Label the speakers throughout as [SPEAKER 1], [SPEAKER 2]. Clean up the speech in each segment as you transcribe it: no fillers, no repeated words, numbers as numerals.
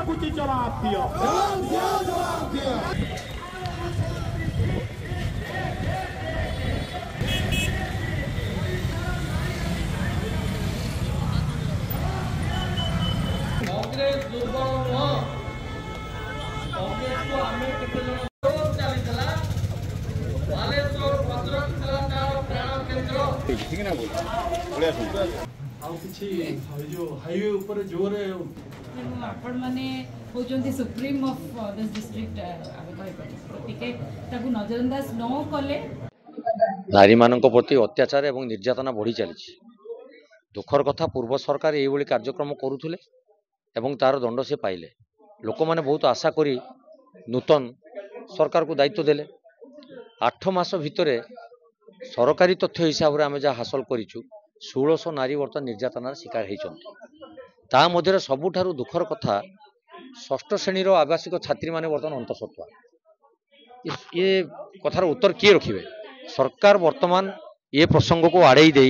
[SPEAKER 1] कुछ जवाब दिया।
[SPEAKER 2] कांग्रेस दुर्बल नुह कांग्रेस को आम चलता बालेश्वर भद्रक तेलंगाना प्राण केन्द्र हाईवे ऊपर जोर
[SPEAKER 3] आपण माने होचंती सुप्रीम ऑफ दिस डिस्ट्रिक्ट आमे कहि प्रतीके ताकू नजरअंदाज न कले
[SPEAKER 4] नारी मानक प्रति अत्याचार एवं निर्यातना बढ़ी चली। दुखर कथा पूर्व सरकार ये कार्यक्रम करुले एवं तार दंड से पाइले। लोक मैंने बहुत आशा करी नूतन सरकार को दायित्व देले। 8 मास भितर सरकारी तथ्य हिसाब से आम जहाँ हासिल करूँ 1600 नारी बर्तमान निर्यातनार शिकार होती। सबुठारु दुखर कथा 6ठ श्रेणी आवासिक छात्री माने बर्तमान अंतसत्वा। ये कथार उत्तर किए रखिए? सरकार वर्तमान ये प्रसंग को आड़े दे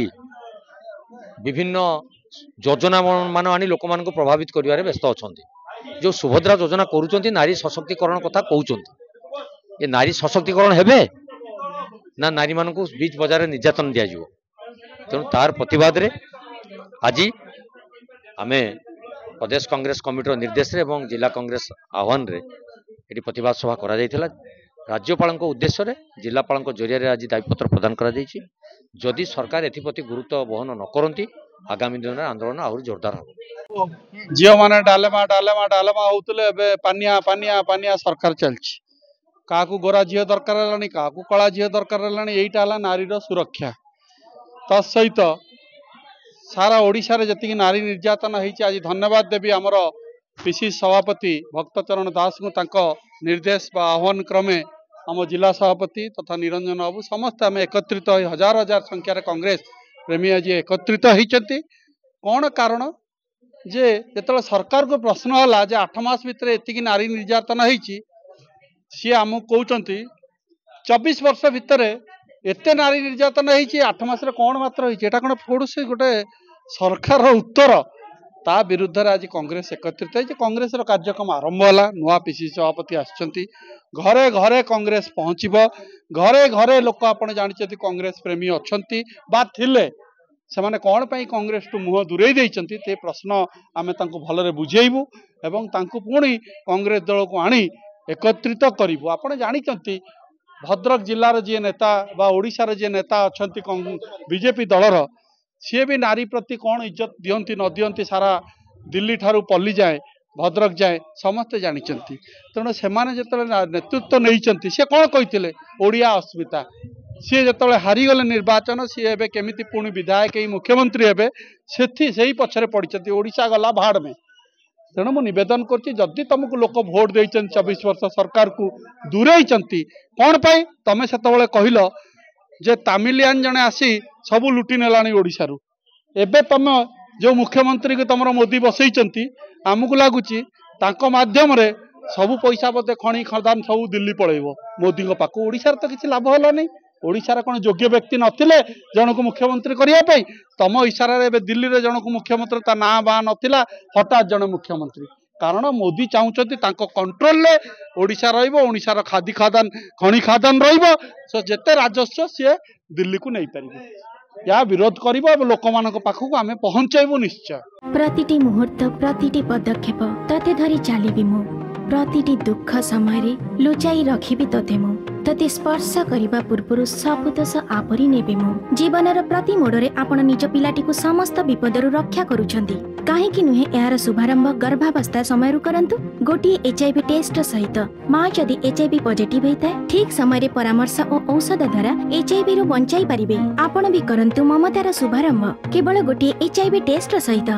[SPEAKER 4] विभिन्न योजना मान आनी लोक मान प्रभावित करिवारे व्यस्त अछंती। जो सुभद्रा योजना करूचंती नारी सशक्तिकरण कथा कहउचंती। ये नारी सशक्तिकरण हेबे ना नारी मान बीच बजार निर्यातन दिया जिवो। तेणु तार प्रतिवाद रे आज आमे प्रदेश कांग्रेस कमिटर निर्देश रे एवं जिला कांग्रेस आह्वान रे एटी प्रतिवाद सभा करा जायतिला। राज्यपाल उद्देश्य रे जिलापाल जरिया आज दायीपत्र प्रदान करा जायछि। जदि सरकार एथिप्रति गुरुत्व बहन न करती आगामी दिन में आंदोलन आहरी जोरदार हो।
[SPEAKER 5] झील मैंने डालेमा डालेमा डालेमा होते पानिया पानिया पानिया सरकार चलछि। क्या गोरा झील दरकार है क्या कला झील दरकार है यहीटा नारी सुरक्षा। तत्सहित सारा ओडिशा रे जति नारी निर्यातन होती आज धन्यवाद देवी आमर पीसी सभापति भक्तचरण दास को निर्देश बा आह्वान क्रमे आम जिला सभापति तथा निरंजन बाबू समस्त आम एकत्रित हजार हजार संख्यार कांग्रेस प्रेमी आज एकत्रित होती। कौन कारण जे जो सरकार को प्रश्न है जे 8 मास भितर एति नारी निर्यातन होती सी आम कहते 24 वर्ष भितर एते नारी निर्यातन होती 8 मास कौन मात्र होती कौन पड़ोसी गोटे सरकार उत्तर ता विरुद्ध आज कांग्रेस एकत्रित है। कांग्रेस कार्यक्रम आरंभ है। नुआ पीसी सभापति आसचंती घरे घरे कांग्रेस पहुँचब घरे घरे लोक आप जानते कांग्रेस प्रेमी अच्छा बा थिले से कौन पाई कांग्रेस टू मुह दूरे देते प्रश्न आम भलरे बुझेबू एवं पुणी कांग्रेस दल को आनी एकत्रित करूँ। आप जानते भद्रक जिलार जी नेता बा ओडिशार जी नेता अच्छा बीजेपी दलर सी भी नारी प्रति कौन इज्जत दियंती न दियंती सारा दिल्ली ठारू पल्ली जाए भद्रक जाए समस्ते जानते। तेणु से नेतृत्व नहीं सी कौन कहते ओडिया अस्मिता सी जो हारीगले निर्वाचन सी एवं केमी पुणी विधायक मुख्यमंत्री हे से पछरे पड़ी ओडिशा गला भाड़ में। तेणु मु निवेदन करदी तुमको लोक भोट दे 24 वर्ष सरकार को दूरे कौन पाई तमें से कहल जे तामिलियान जने आसी सबू लुटि नेलानी ओडिशारू एबे तुम जो मुख्यमंत्री को तुम मोदी बसई आमको लगुच माध्यम रे सबू पैसा बोधे खणी खदान सब दिल्ली पलैब मोदी पाक। ओडिशार तो किसी लाभ है ओडिशार कौन योग्य व्यक्ति नथिले जन को मुख्यमंत्री करने तुम इशारा दिल्ली रे जन को मुख्यमंत्री ता ना बा नथिला हठात जन मुख्यमंत्री कारण मोदी चाहते कंट्रोल ले ओडिशा रोडिशार खादी खादान खणी खादान सो जेते राजस्व सी दिल्ली को नहीं पारे या विरोध कर लोक मान पाखक आम पहुंचेबू निश्चय।
[SPEAKER 6] प्रतिटी मुहूर्त प्रतिटी पदक्षेप तते धरी चलिबी मु प्रतिटी दुख समय लुचाई रखिबी तते मु तते स्पर्श करने पूर्व सब दोष आपरी नेबे मु जीवनर प्रति मोड़े आपण निज पिलाटी को समस्त विपदरु रक्षा करूछंती काहेकि नुहे यार शुभारंभ गर्भावस्था समय करंतु गोटी एचआईवी टेस्ट सहित मां जदि एचआईवी पॉजिटिव होता है ठीक समय परामर्श और औषध द्वारा एचआईवी रु बंचाई पारिबे। आपण भी करंतु ममतार शुभारंभ केवल गोटी एचआईवी टेस्ट सहित।